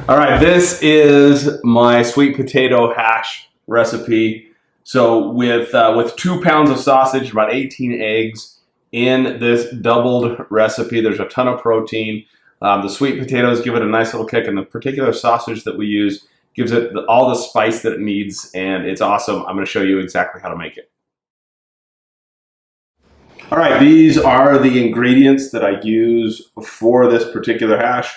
All right, this is my sweet potato hash recipe. So with 2 pounds of sausage, about 18 eggs in this doubled recipe, there's a ton of protein. The sweet potatoes give it a nice little kick, and the particular sausage that we use gives it all the spice that it needs, and it's awesome. I'm going to show you exactly how to make it. All right, these are the ingredients that I use for this particular hash.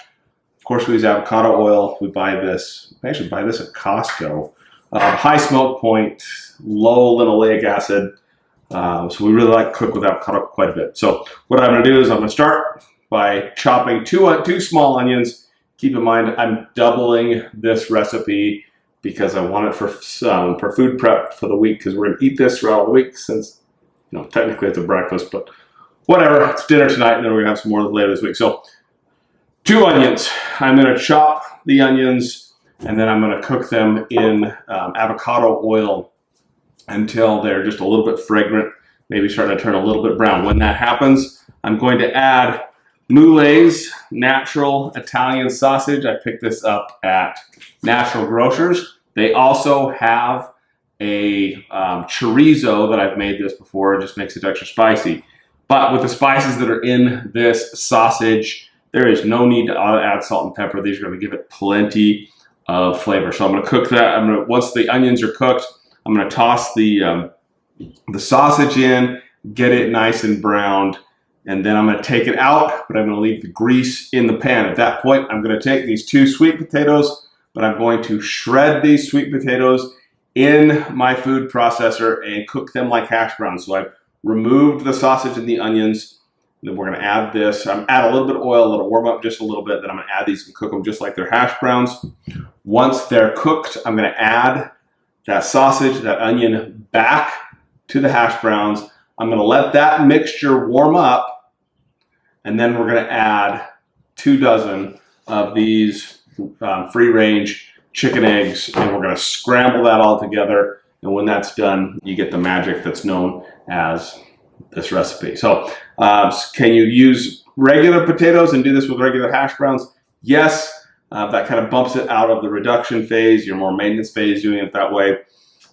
Of course, we use avocado oil. We actually buy this at Costco. High smoke point, low linoleic acid. So we really like to cook with avocado quite a bit. So what I'm going to do is I'm going to start by chopping two small onions. Keep in mind, I'm doubling this recipe because I want it for food prep for the week, because we're going to eat this throughout the week, since technically it's a breakfast, but whatever. It's dinner tonight, and then we're going to have some more later this week. So 2 onions. I'm going to chop the onions, and then I'm going to cook them in avocado oil until they're just a little bit fragrant, maybe starting to turn a little bit brown. When that happens, I'm going to add Mulay's natural Italian sausage. I picked this up at Natural Grocers. They also have a chorizo that I've made this before. It just makes it extra spicy. But with the spices that are in this sausage, there is no need to add salt and pepper. These are going to give it plenty of flavor. So I'm going to cook that. Once the onions are cooked, I'm going to toss the sausage in, get it nice and browned, and then I'm going to take it out, but I'm going to leave the grease in the pan. At that point, I'm going to take these 2 sweet potatoes, but I'm going to shred these sweet potatoes in my food processor and cook them like hash browns. So I've removed the sausage and the onions. Then we're going to add this. Add a little bit of oil, let it warm up just a little bit. Then I'm going to add these and cook them just like they're hash browns. Once they're cooked, I'm going to add that sausage, that onion back to the hash browns. I'm going to let that mixture warm up, and then we're going to add 2 dozen of these free-range chicken eggs, and we're going to scramble that all together. And when that's done, you get the magic that's known as this recipe. So can you use regular potatoes and do this with regular hash browns? Yes. That kind of bumps it out of the reduction phase, your more maintenance phase, doing it that way.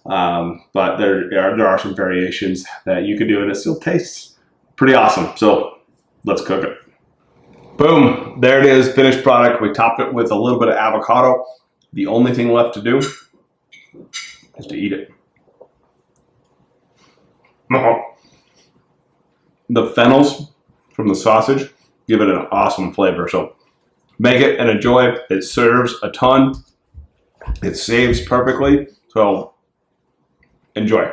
But there are some variations that you could do, and it still tastes pretty awesome. So let's cook it. Boom, there it is, finished product. We topped it with a little bit of avocado. The only thing left to do is to eat it. The fennels from the sausage give it an awesome flavor. So make it and enjoy it. It serves a ton. It saves perfectly. So enjoy.